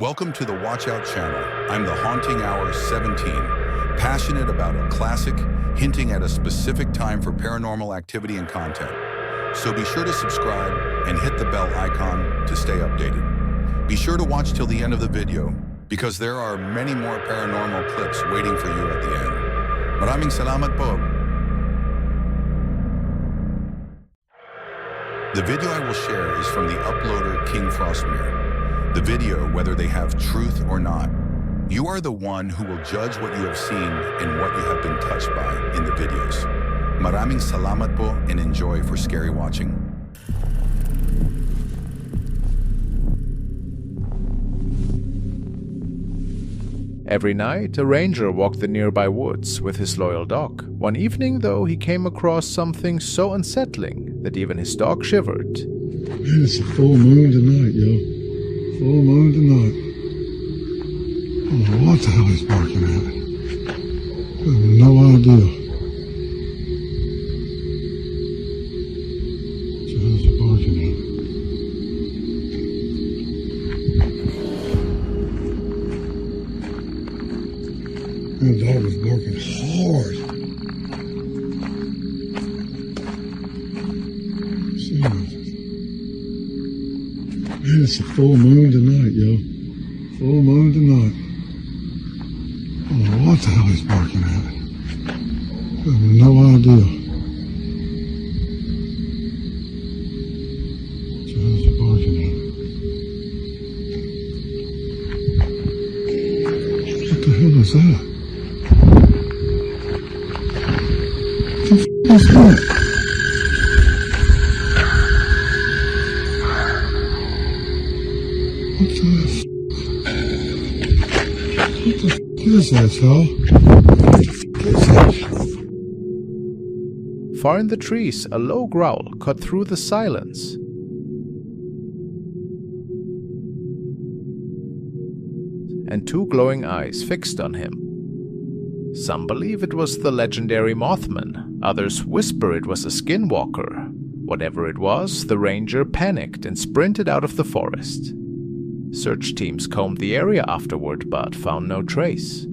Welcome to the WatchOut channel. I'm the Haunting Hour 17, passionate about a classic, hinting at a specific time for paranormal activity and content. So be sure to subscribe and hit the bell icon to stay updated. Be sure to watch till the end of the video, because there are many more paranormal clips waiting for you at the end. Maraming salamat po. The video I will share is from the uploader King Frostmere. The video, whether they have truth or not, you are the one who will judge what you have seen and what you have been touched by in the videos. Maraming salamat po and enjoy for scary watching. Every night, a ranger walked the nearby woods with his loyal dog. One evening, though, he came across something so unsettling that even his dog shivered. Man, it's a full moon tonight, yo. Full moon tonight. I don't know what the hell he's barking at. I have no idea. What the hell is he barking at? That dog was barking hard. See nothing. Man, it's a full moon tonight, yo. Full moon tonight. I don't know what the hell he's barking at. I have no idea. What the hell is he barking at? What the hell is that? What the f*** is that? What the f*** is that, y'all? What the f*** is that? Far in the trees, a low growl cut through the silence. And two glowing eyes fixed on him. Some believe it was the legendary Mothman, others whisper it was a skinwalker. Whatever it was, the ranger panicked and sprinted out of the forest. Search teams combed the area afterward but found no trace.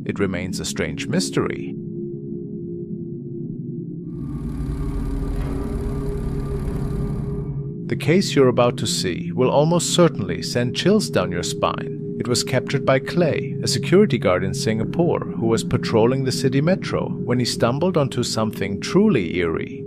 It remains a strange mystery. The case you're about to see will almost certainly send chills down your spine. It was captured by Clay, a security guard in Singapore who was patrolling the city metro when he stumbled onto something truly eerie.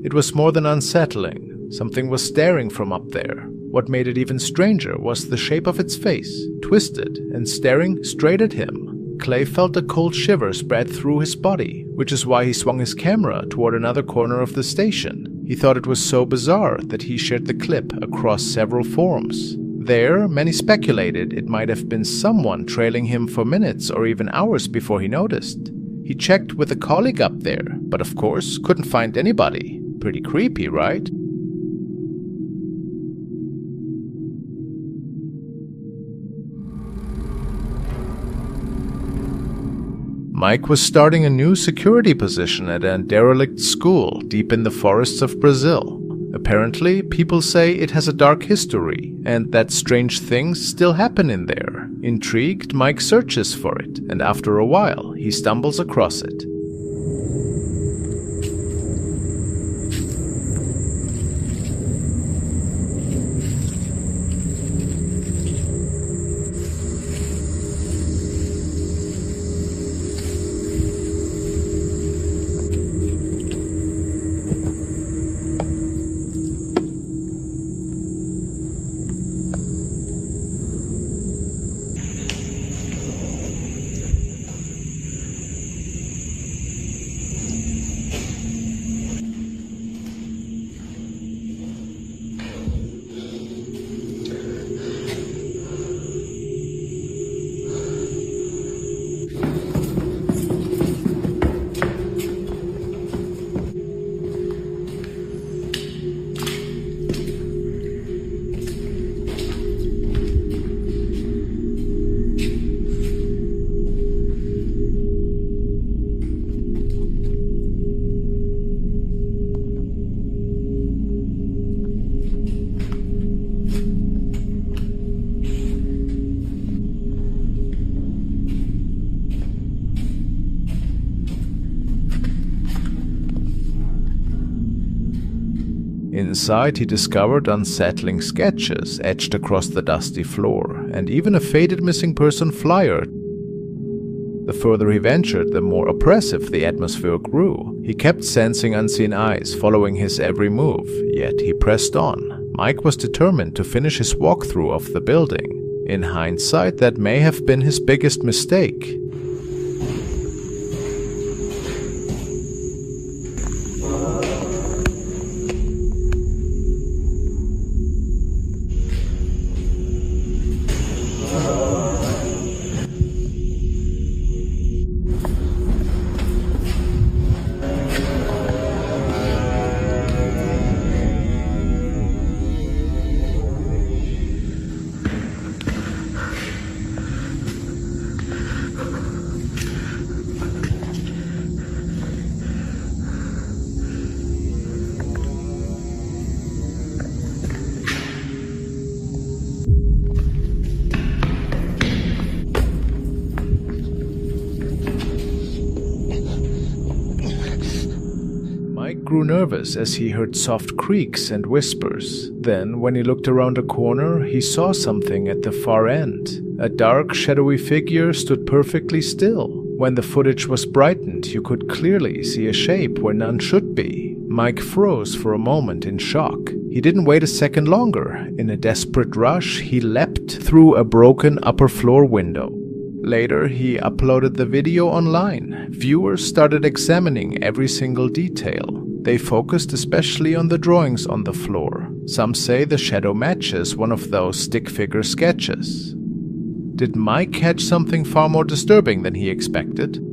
It was more than unsettling. Something was staring from up there. What made it even stranger was the shape of its face, twisted and staring straight at him. Clay felt a cold shiver spread through his body, which is why he swung his camera toward another corner of the station. He thought it was so bizarre that he shared the clip across several forums. There, many speculated it might have been someone trailing him for minutes or even hours before he noticed. He checked with a colleague up there, but of course couldn't find anybody. Pretty creepy, right? Mike was starting a new security position at a derelict school deep in the forests of Brazil. Apparently, people say it has a dark history and that strange things still happen in there. Intrigued, Mike searches for it, and after a while, he stumbles across it. inside, he discovered unsettling sketches etched across the dusty floor, and even a faded missing person flyer. The further he ventured, the more oppressive the atmosphere grew. He kept sensing unseen eyes following his every move, yet he pressed on. Mike was determined to finish his walkthrough of the building. In hindsight, that may have been his biggest mistake. Mike grew nervous as he heard soft creaks and whispers. Then, when he looked around a corner, he saw something at the far end. A dark, shadowy figure stood perfectly still. When the footage was brightened, you could clearly see a shape where none should be. Mike froze for a moment in shock. He didn't wait a second longer. In a desperate rush, he leapt through a broken upper floor window. Later, he uploaded the video online. Viewers started examining every single detail. They focused especially on the drawings on the floor. Some say the shadow matches one of those stick figure sketches. Did Mike catch something far more disturbing than he expected?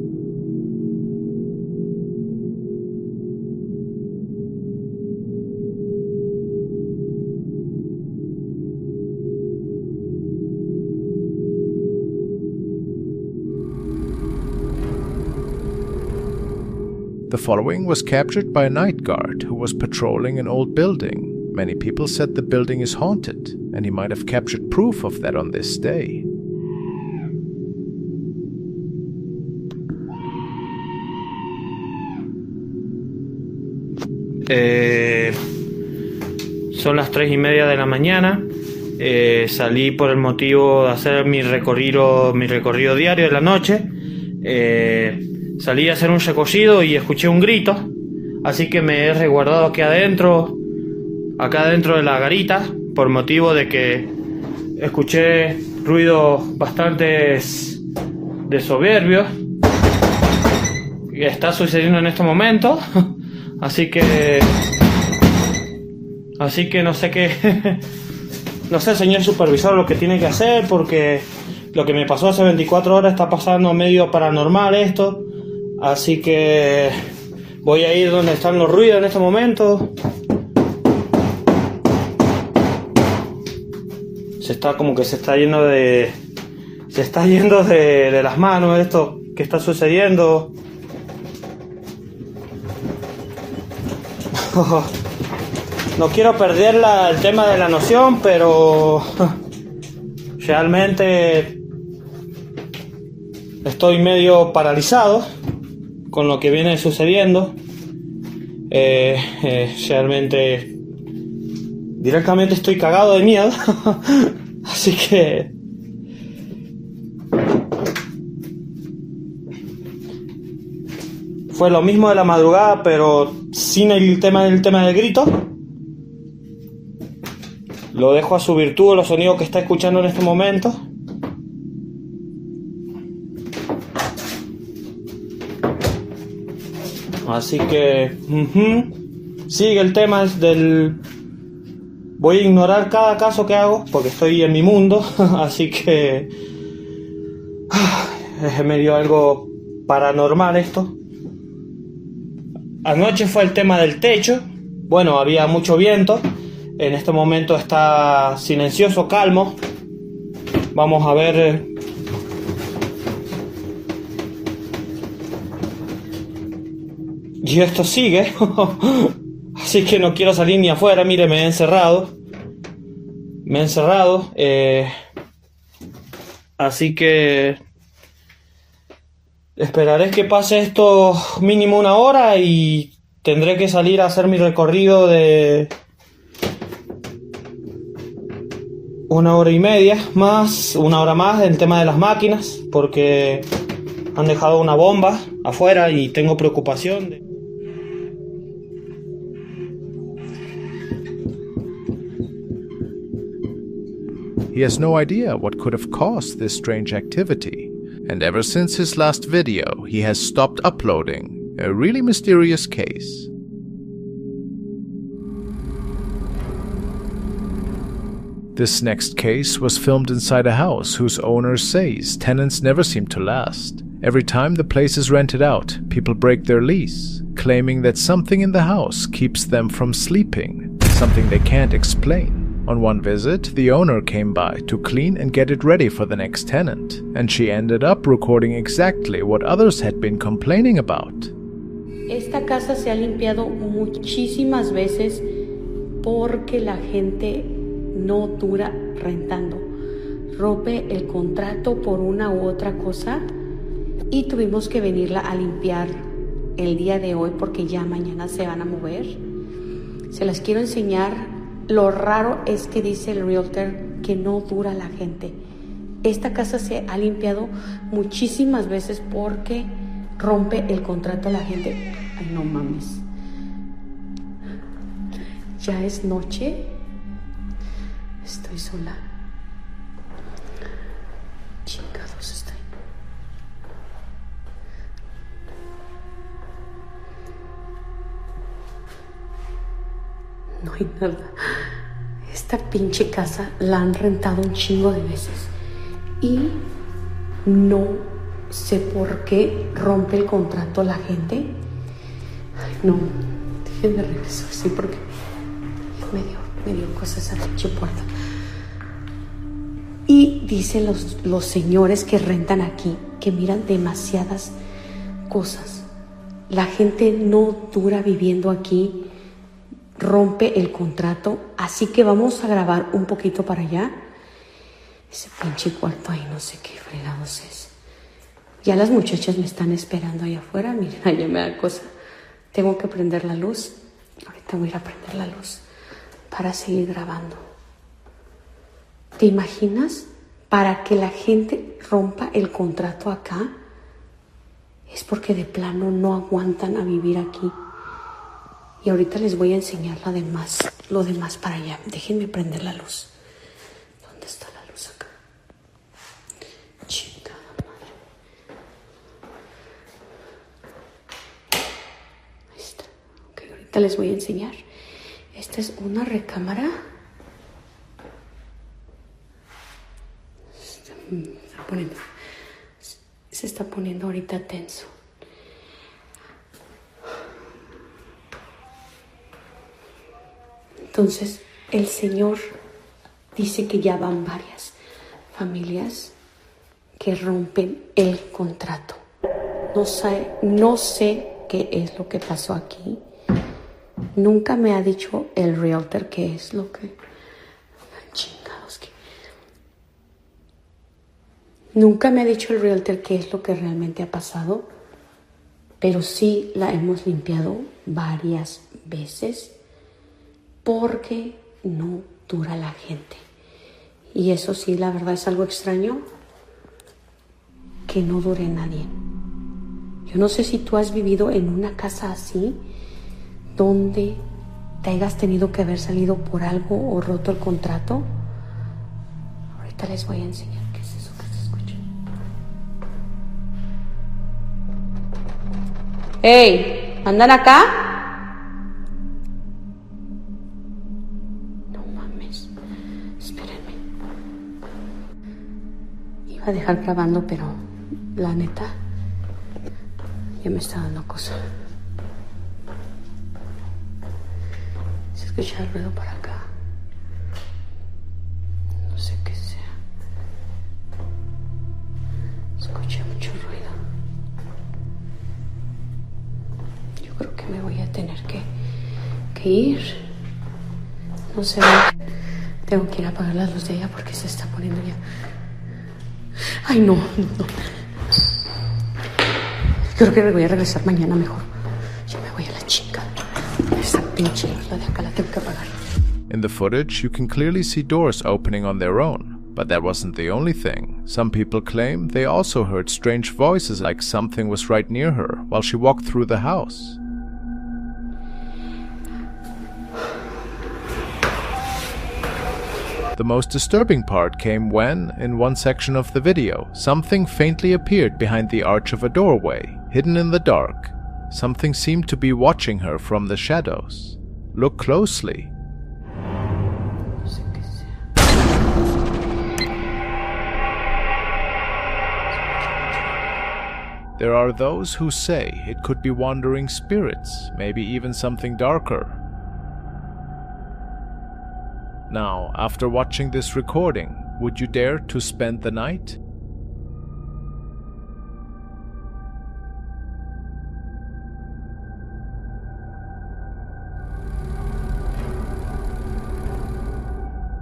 The following was captured by a night guard who was patrolling an old building. Many people said the building is haunted, and he might have captured proof of that on this day. Son las 3:30 de la mañana. Salí por el motivo de hacer mi recorrido diario de la noche. Salí a hacer un recorrido y escuché un grito, así que me he resguardado acá adentro de la garita, por motivo de que escuché ruidos bastante de soberbios que está sucediendo en este momento. Así que no sé qué, no sé, señor supervisor, lo que tiene que hacer, porque lo que me pasó hace 24 horas está pasando medio paranormal esto. Así que voy a ir donde están los ruidos en este momento. Se está yendo de las manos esto que está sucediendo. No quiero perder el tema de la noción, pero realmente estoy medio paralizado con lo que viene sucediendo. Realmente directamente estoy cagado de miedo. Así que fue lo mismo de la madrugada, pero sin el tema del grito. Lo dejo a su virtud, los sonidos que está escuchando en este momento. Así que sigue el tema voy a ignorar cada caso que hago porque estoy en mi mundo. Así que es medio algo paranormal esto. Anoche fue el tema del techo. Bueno, había mucho viento. En este momento está silencioso, calmo. Vamos a ver. Y esto sigue. Así que no quiero salir ni afuera. Mire, me he encerrado. Así que esperaré que pase esto mínimo una hora y tendré que salir a hacer mi recorrido de 1 hora y media más, 1 hora más del tema de las máquinas, porque han dejado una bomba afuera y tengo preocupación de... He has no idea what could have caused this strange activity, and ever since his last video, he has stopped uploading. A really mysterious case. This next case was filmed inside a house whose owner says tenants never seem to last. Every time the place is rented out, people break their lease, claiming that something in the house keeps them from sleeping, something they can't explain. On one visit, the owner came by to clean and get it ready for the next tenant, and she ended up recording exactly what others had been complaining about. Esta casa se ha limpiado muchísimas veces porque la gente no dura rentando. Rompe el contrato por una u otra cosa y tuvimos que venirla a limpiar el día de hoy porque ya mañana se van a mover. Se las quiero enseñar. Lo raro es que dice el realtor que no dura la gente. Esta casa se ha limpiado muchísimas veces porque rompe el contrato a la gente. Ay, no mames. Ya es noche. Estoy sola. Chingados estoy. No hay nada. Esta pinche casa la han rentado un chingo de veces y no sé por qué rompe el contrato la gente. Ay, no, déjenme regresar así porque me dio cosas a la pinche puerta. Y dicen los señores que rentan aquí que miran demasiadas cosas. La gente no dura viviendo aquí. Rompe el contrato, así que vamos a grabar un poquito para allá. Ese pinche cuarto ahí no sé qué fregados es. Ya las muchachas me están esperando allá afuera. Miren, allá me da cosa. Tengo que prender la luz. Ahorita voy a ir a prender la luz para seguir grabando. ¿Te imaginas? Para que la gente rompa el contrato acá es porque de plano no aguantan a vivir aquí. Y ahorita les voy a enseñar lo demás para allá. Déjenme prender la luz. ¿Dónde está la luz acá? Chingada madre. Ahí está. Ok, ahorita les voy a enseñar. Esta es una recámara. Se está poniendo ahorita tenso. Entonces, el señor dice que ya van varias familias que rompen el contrato. No sé qué es lo que pasó aquí. Nunca me ha dicho el realtor qué es lo que... Chingados, que... Nunca me ha dicho el realtor qué es lo que realmente ha pasado. Pero sí la hemos limpiado varias veces. Porque no dura la gente. Y eso sí, la verdad es algo extraño. Que no dure nadie. Yo no sé si tú has vivido en una casa así. Donde te hayas tenido que haber salido por algo o roto el contrato. Ahorita les voy a enseñar qué es eso que se escucha. ¡Hey! ¿Andan acá? A dejar grabando, pero la neta ya me está dando cosa. Se escucha el ruido para acá. No sé qué sea. Escuché mucho ruido. Yo creo que me voy a tener que ir. No sé. Tengo que ir a apagar la luz de ella porque se está poniendo ya. Ay, no. Creo que me voy a regresar mañana mejor. Yo me voy a la chica. Esa pinche la de acá la tengo que apagar. In the footage, you can clearly see doors opening on their own, but that wasn't the only thing. Some people claim they also heard strange voices like something was right near her while she walked through the house. The most disturbing part came when, in one section of the video, something faintly appeared behind the arch of a doorway, hidden in the dark. Something seemed to be watching her from the shadows. Look closely. There are those who say it could be wandering spirits, maybe even something darker. Now, after watching this recording, would you dare to spend the night?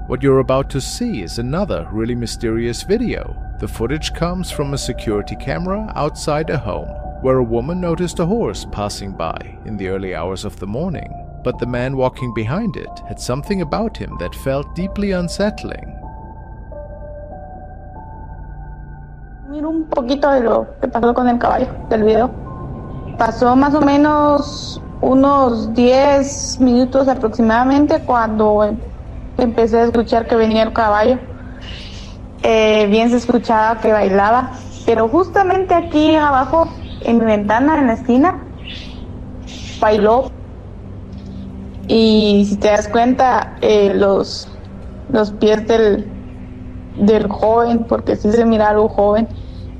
What you're about to see is another really mysterious video. The footage comes from a security camera outside a home, where a woman noticed a horse passing by in the early hours of the morning. But the man walking behind it had something about him that felt deeply unsettling. Miro un poquito de lo que pasó con el caballo del video. Pasó más o menos unos 10 minutos aproximadamente cuando empecé a escuchar que venía el caballo. Bien se escuchaba que bailaba, pero justamente aquí abajo, en mi ventana, en la esquina, bailó. Y si te das cuenta, los pies del joven, porque sí se mira algo joven,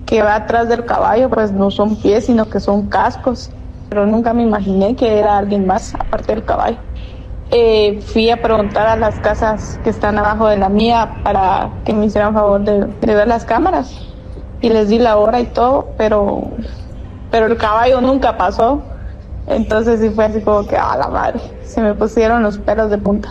que va atrás del caballo, pues no son pies, sino que son cascos. Pero nunca me imaginé que era alguien más, aparte del caballo. Fui a preguntar a las casas que están abajo de la mía para que me hicieran favor de ver las cámaras. Y les di la hora y todo, pero el caballo nunca pasó. Entonces sí fue así como que, ¡a la madre! Se me pusieron los pelos de punta.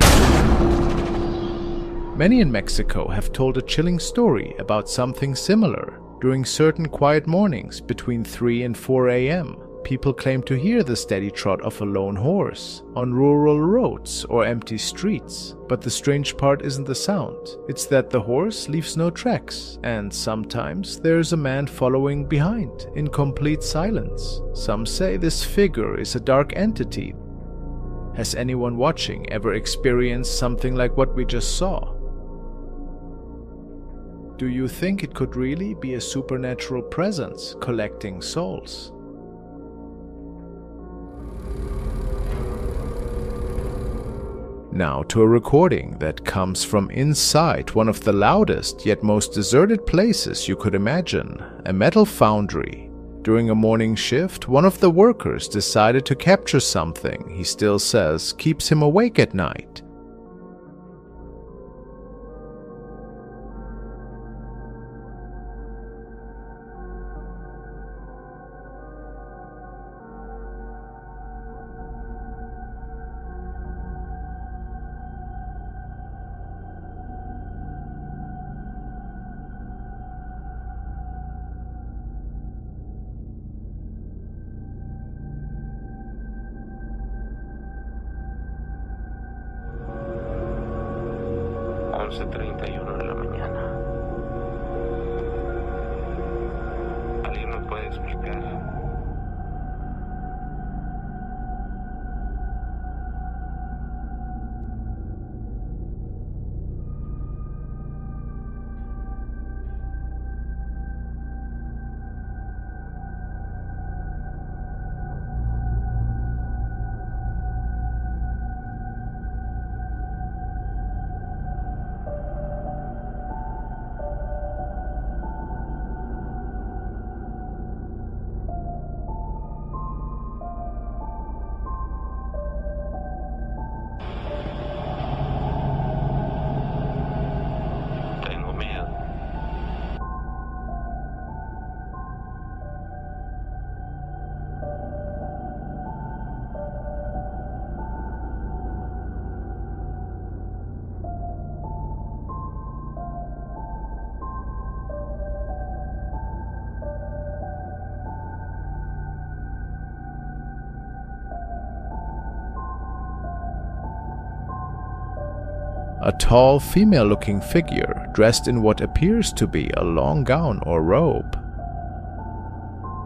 Many in Mexico have told a chilling story about something similar. During certain quiet mornings between 3 and 4 a.m., people claim to hear the steady trot of a lone horse on rural roads or empty streets. But the strange part isn't the sound, it's that the horse leaves no tracks, and sometimes there's a man following behind in complete silence. Some say this figure is a dark entity. Has anyone watching ever experienced something like what we just saw? Do you think it could really be a supernatural presence collecting souls? Now to a recording that comes from inside one of the loudest yet most deserted places you could imagine, a metal foundry. During a morning shift, one of the workers decided to capture something he still says keeps him awake at night. de la mañana. ¿Alguien me puede explicar? a tall, female-looking figure dressed in what appears to be a long gown or robe.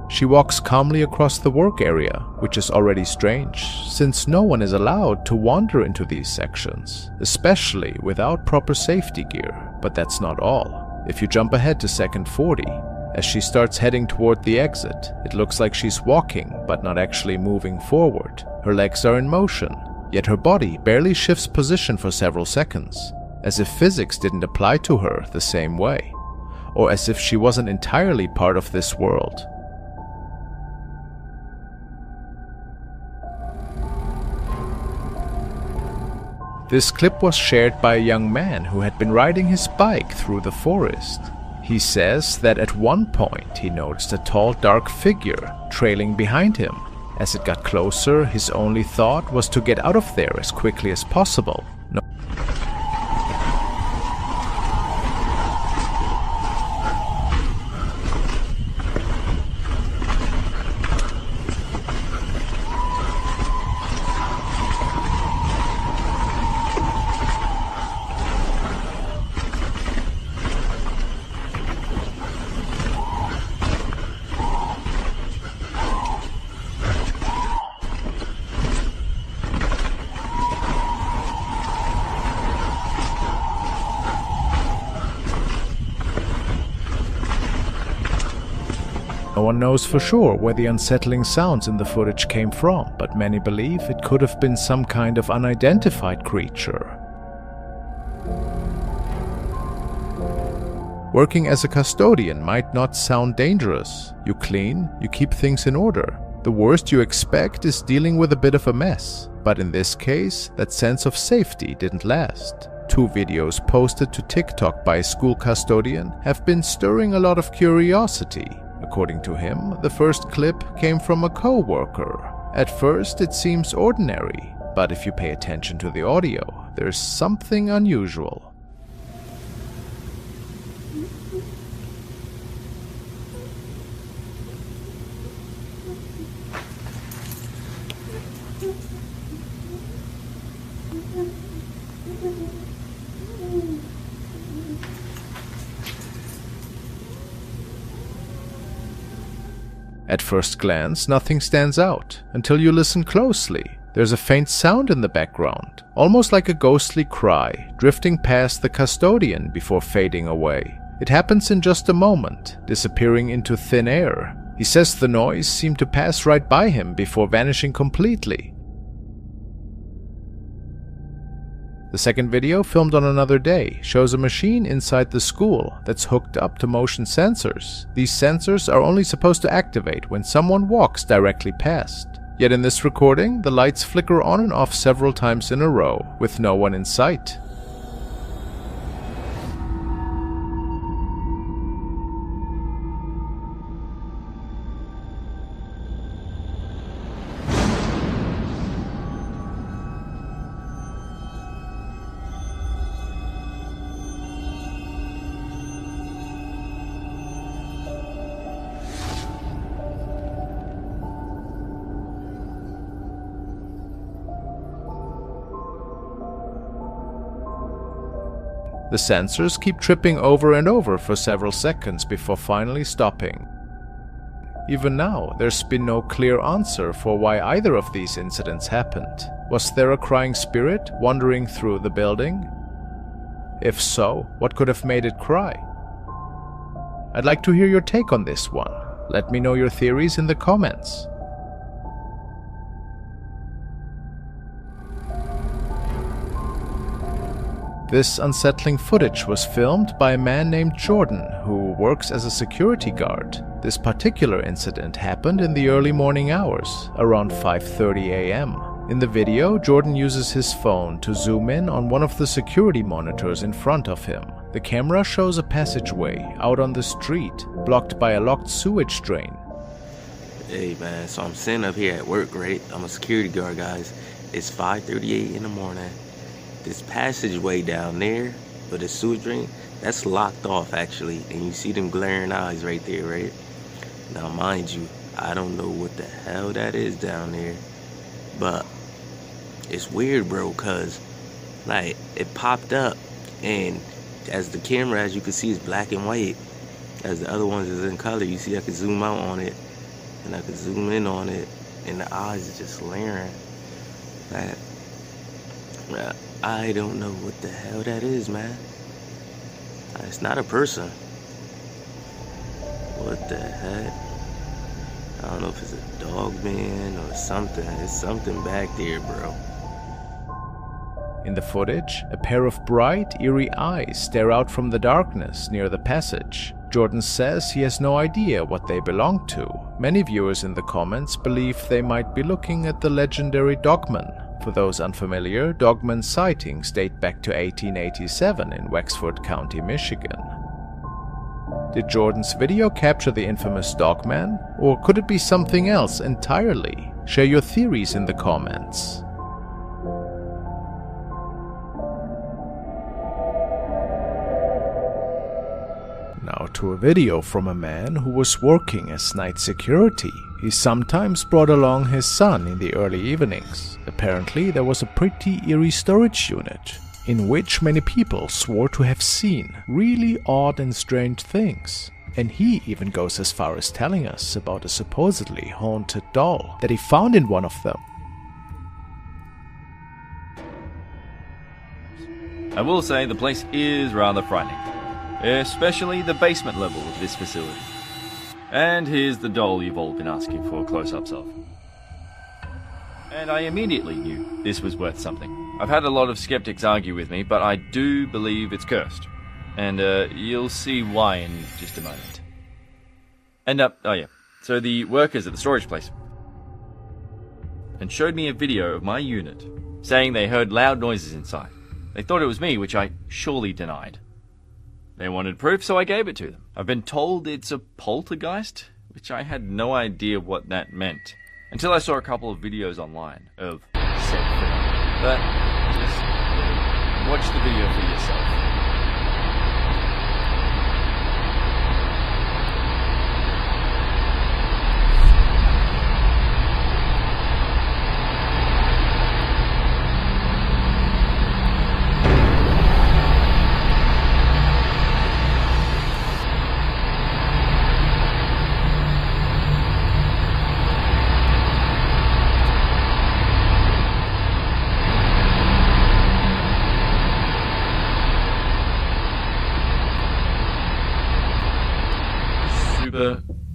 She walks calmly across the work area, which is already strange, since no one is allowed to wander into these sections, especially without proper safety gear. But that's not all. If you jump ahead to second 40, as she starts heading toward the exit, it looks like she's walking, but not actually moving forward. Her legs are in motion, yet her body barely shifts position for several seconds, as if physics didn't apply to her the same way, or as if she wasn't entirely part of this world. This clip was shared by a young man who had been riding his bike through the forest. He says that at one point he noticed a tall, dark figure trailing behind him. As it got closer, his only thought was to get out of there as quickly as possible. No one knows for sure where the unsettling sounds in the footage came from, but many believe it could have been some kind of unidentified creature. Working as a custodian might not sound dangerous. You clean, you keep things in order. The worst you expect is dealing with a bit of a mess. But in this case, that sense of safety didn't last. 2 videos posted to TikTok by a school custodian have been stirring a lot of curiosity. According to him, the first clip came from a co-worker. At first it seems ordinary, but if you pay attention to the audio, there's something unusual. At first glance, nothing stands out, until you listen closely. There's a faint sound in the background, almost like a ghostly cry, drifting past the custodian before fading away. It happens in just a moment, disappearing into thin air. He says the noise seemed to pass right by him before vanishing completely. The second video, filmed on another day, shows a machine inside the school that's hooked up to motion sensors. These sensors are only supposed to activate when someone walks directly past. Yet in this recording, the lights flicker on and off several times in a row, with no one in sight. The sensors keep tripping over and over for several seconds before finally stopping. Even now, there's been no clear answer for why either of these incidents happened. Was there a crying spirit wandering through the building? If so, what could have made it cry? I'd like to hear your take on this one. Let me know your theories in the comments. This unsettling footage was filmed by a man named Jordan, who works as a security guard. This particular incident happened in the early morning hours, around 5:30 a.m. In the video, Jordan uses his phone to zoom in on one of the security monitors in front of him. The camera shows a passageway out on the street, blocked by a locked sewage drain. Hey man, so I'm sitting up here at work, right? I'm a security guard, guys. It's 5:38 in the morning. This passageway down there for the sewage drain, that's locked off actually, and you see them glaring eyes right there, right? Now mind you, I don't know what the hell that is down there, but it's weird, bro, cause Like, it popped up, and as the camera, as you can see, is black and white. As the other ones is in color, you see I could zoom out on it, and I could zoom in on it, and the eyes is just glaring. I don't know what the hell that is, man. It's not a person. What the heck? I don't know if it's a dog man or something. It's something back there, bro. In the footage, a pair of bright, eerie eyes stare out from the darkness near the passage. Jordan says he has no idea what they belong to. Many viewers in the comments believe they might be looking at the legendary Dogman. For those unfamiliar, Dogman sightings date back to 1887 in Wexford County, Michigan. Did Jordan's video capture the infamous Dogman? Or could it be something else entirely? Share your theories in the comments. Now to a video from a man who was working as night security. He sometimes brought along his son in the early evenings. Apparently there was a pretty eerie storage unit, in which many people swore to have seen really odd and strange things. And he even goes as far as telling us about a supposedly haunted doll that he found in one of them. I will say the place is rather frightening, especially the basement level of this facility. And here's the doll you've all been asking for close-ups of. And I immediately knew this was worth something. I've had a lot of skeptics argue with me, but I do believe it's cursed. And you'll see why in just a moment. And oh yeah, so the workers at the storage place and showed me a video of my unit, saying they heard loud noises inside. They thought it was me, which I surely denied. They wanted proof, so I gave it to them. I've been told it's a poltergeist, which I had no idea what that meant, until I saw a couple of videos online of said phenomenon. But just watch the video for yourself.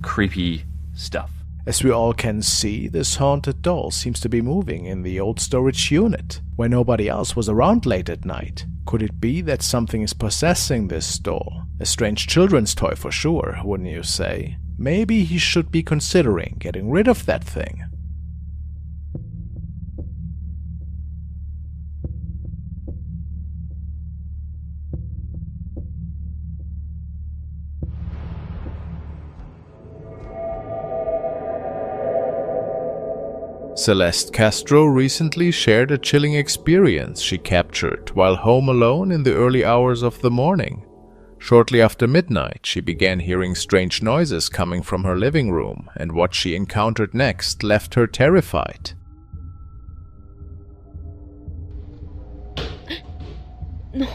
Creepy stuff. As we all can see, this haunted doll seems to be moving in the old storage unit, where nobody else was around late at night. Could it be that something is possessing this doll? A strange children's toy for sure, wouldn't you say? Maybe he should be considering getting rid of that thing. Celeste Castro recently shared a chilling experience she captured while home alone in the early hours of the morning. Shortly after midnight, she began hearing strange noises coming from her living room, and what she encountered next left her terrified. No.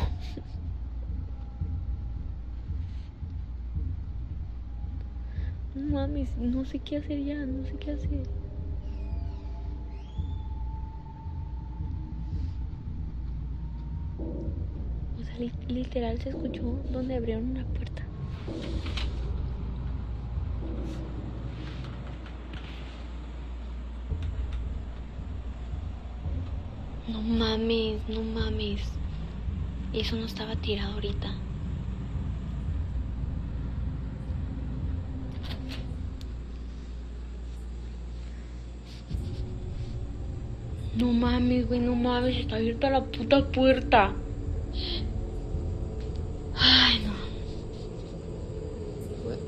Mames, no sé qué hacer ya, no sé qué hacer. O sea, literal se escuchó donde abrieron una puerta. No mames, no mames. Eso no estaba tirado ahorita. No mames, güey, no mames, está abierta la puta puerta. Ay, no.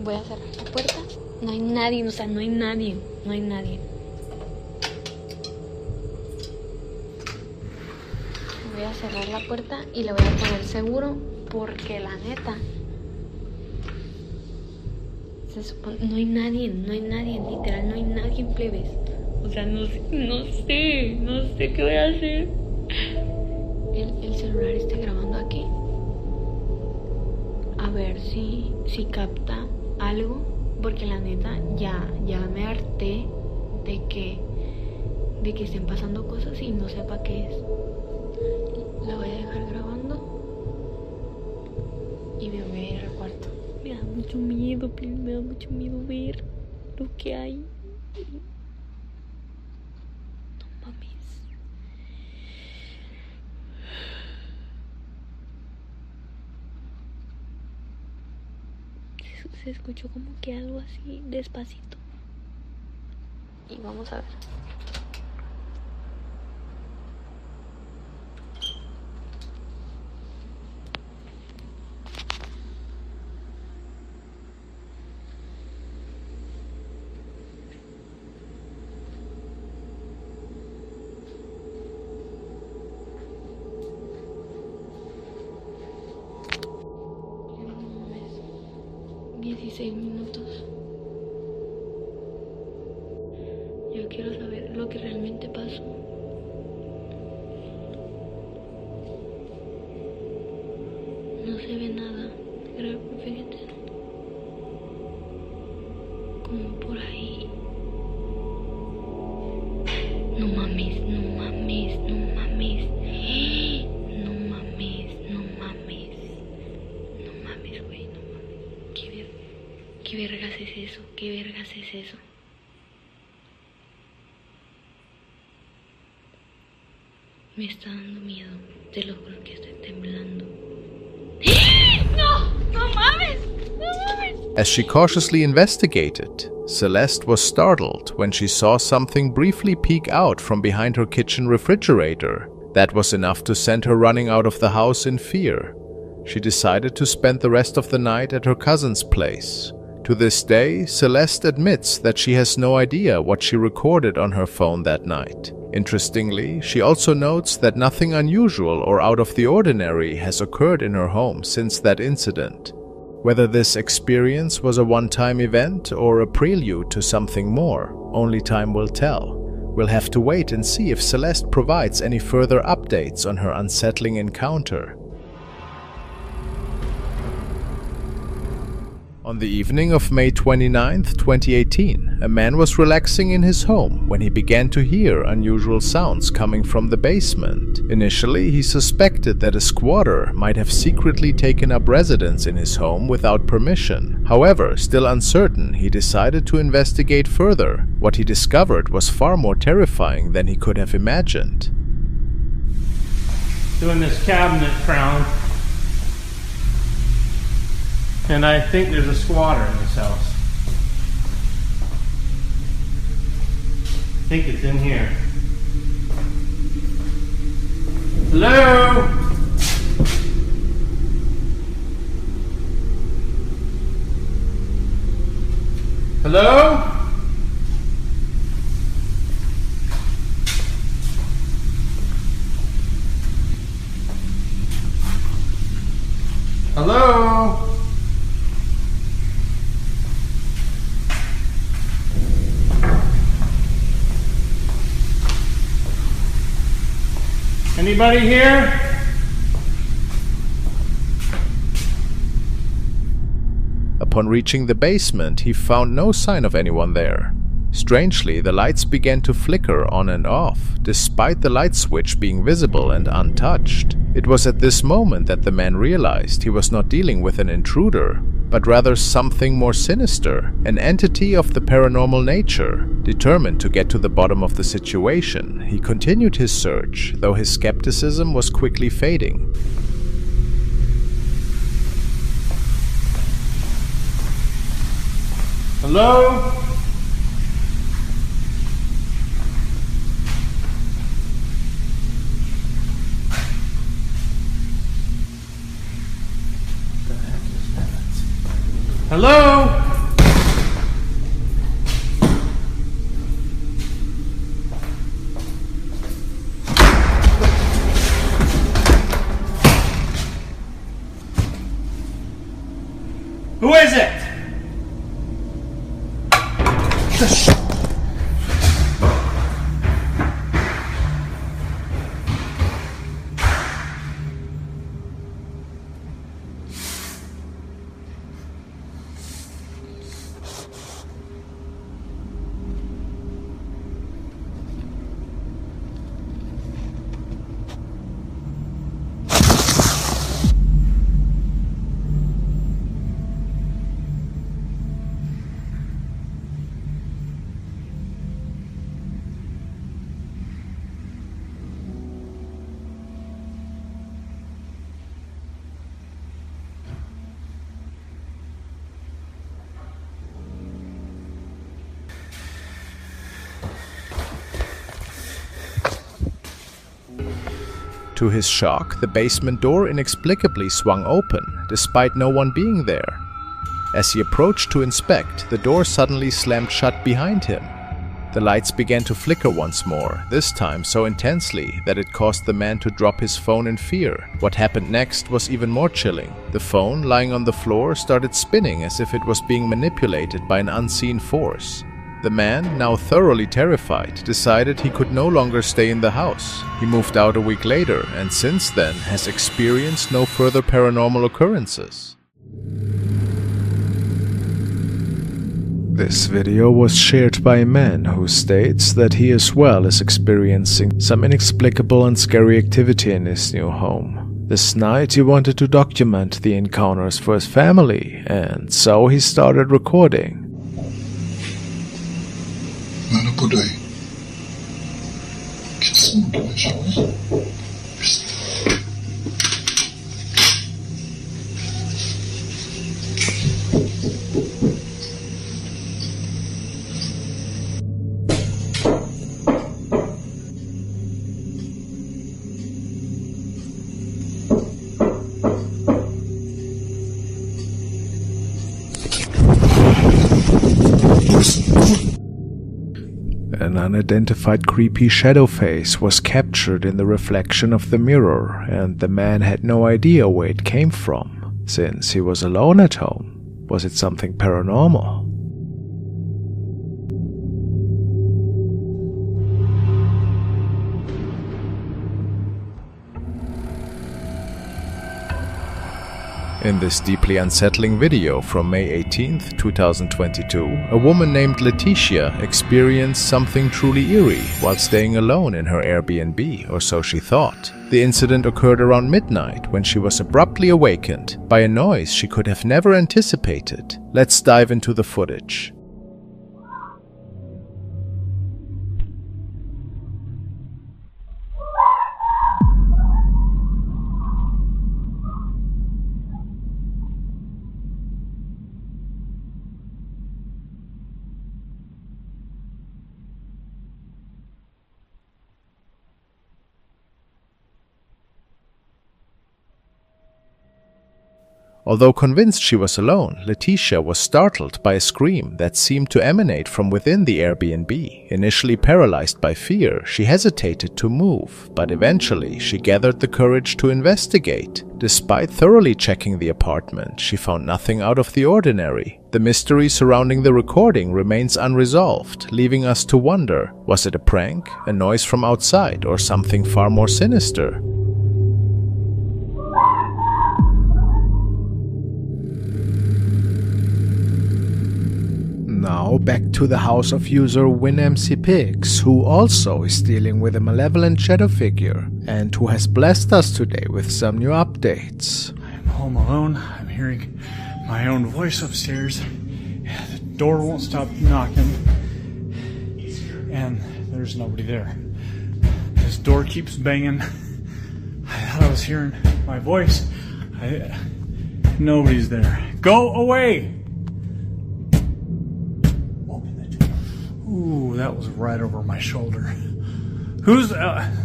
Voy a cerrar la puerta. No hay nadie, o sea, no hay nadie. No hay nadie. Voy a cerrar la puerta y le voy a poner seguro porque la neta se supone, no hay nadie, literal, no hay nadie, plebes. O sea, no sé qué voy a hacer. el celular esté grabando aquí. A ver si capta algo, porque la neta ya me harté de que estén pasando cosas y no sepa qué es. La voy a dejar grabando y me voy a ir al cuarto. Me da mucho miedo, me da mucho miedo ver lo que hay. No mames. Se escuchó como que algo así despacito. Y vamos a ver. No mames. 16 minutos. Yo quiero saber lo que realmente pasó. No se ve nada. Fíjate. Como por ahí. No mames, no mames, no mames. No mames, no mames. No mames, güey, no mames. ¿Qué vergas es eso? ¿Qué vergas es eso? Me está dando miedo. Te lo juro que estoy temblando. ¡No! ¡No mames! ¡No mames! As she cautiously investigated, Celeste was startled when she saw something briefly peek out from behind her kitchen refrigerator. That was enough to send her running out of the house in fear. She decided to spend the rest of the night at her cousin's place. To this day, Celeste admits that she has no idea what she recorded on her phone that night. Interestingly, she also notes that nothing unusual or out of the ordinary has occurred in her home since that incident. Whether this experience was a one-time event or a prelude to something more, only time will tell. We'll have to wait and see if Celeste provides any further updates on her unsettling encounter. On the evening of May 29, 2018, a man was relaxing in his home when he began to hear unusual sounds coming from the basement. Initially, he suspected that a squatter might have secretly taken up residence in his home without permission. However, still uncertain, he decided to investigate further. What he discovered was far more terrifying than he could have imagined. Doing this cabinet crown. And I think there's a squatter in this house. I think it's in here. Hello? Hello? Hello? Anybody here? Upon reaching the basement, he found no sign of anyone there. Strangely, the lights began to flicker on and off, despite the light switch being visible and untouched. It was at this moment that the man realized he was not dealing with an intruder, but rather something more sinister, an entity of the paranormal nature. Determined to get to the bottom of the situation, he continued his search, though his skepticism was quickly fading. Hello? Hello? Who is it? To his shock, the basement door inexplicably swung open, despite no one being there. As he approached to inspect, the door suddenly slammed shut behind him. The lights began to flicker once more, this time so intensely that it caused the man to drop his phone in fear. What happened next was even more chilling. The phone, lying on the floor, started spinning as if it was being manipulated by an unseen force. The man, now thoroughly terrified, decided he could no longer stay in the house. He moved out a week later and since then has experienced no further paranormal occurrences. This video was shared by a man who states that he as well is experiencing some inexplicable and scary activity in his new home. This night he wanted to document the encounters for his family, and so he started recording. Ano po day? Kita mo ba siya? An unidentified creepy shadow face was captured in the reflection of the mirror, and the man had no idea where it came from, since he was alone at home. Was it something paranormal? In this deeply unsettling video from May 18th, 2022, a woman named Leticia experienced something truly eerie while staying alone in her Airbnb, or so she thought. The incident occurred around midnight when she was abruptly awakened by a noise she could have never anticipated. Let's dive into the footage. Although convinced she was alone, Leticia was startled by a scream that seemed to emanate from within the Airbnb. Initially paralyzed by fear, she hesitated to move, but eventually she gathered the courage to investigate. Despite thoroughly checking the apartment, she found nothing out of the ordinary. The mystery surrounding the recording remains unresolved, leaving us to wonder, was it a prank, a noise from outside, or something far more sinister? Now back to the house of user WinMCPix, who also is dealing with a malevolent shadow figure, and who has blessed us today with some new updates. I'm home alone. I'm hearing my own voice upstairs. The door won't stop knocking, and there's nobody there. This door keeps banging. I thought I was hearing my voice. Nobody's there. Go away! Ooh, that was right over my shoulder. Who's... I'm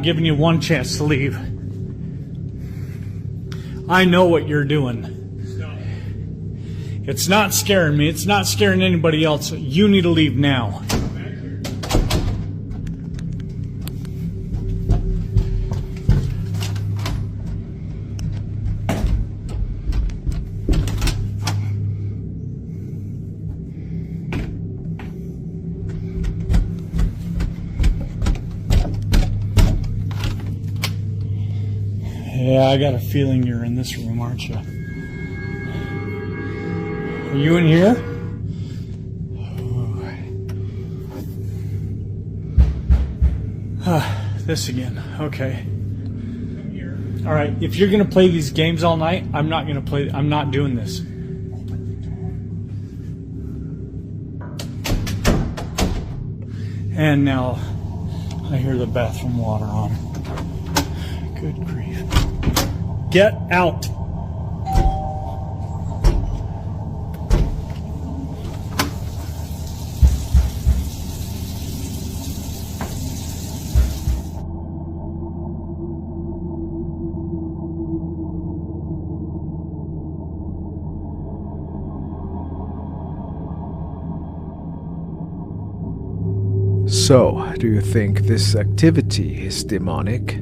giving you one chance to leave. I know what you're doing. It's not scaring me. It's not scaring anybody else. You need to leave now. Yeah, I got a feeling you're in this room, aren't you? Are you in here? This again. Okay. All right. If you're gonna play these games all night, I'm not gonna play. I'm not doing this. And now I hear the bathroom water on. Good grief. Get out. So, do you think this activity is demonic?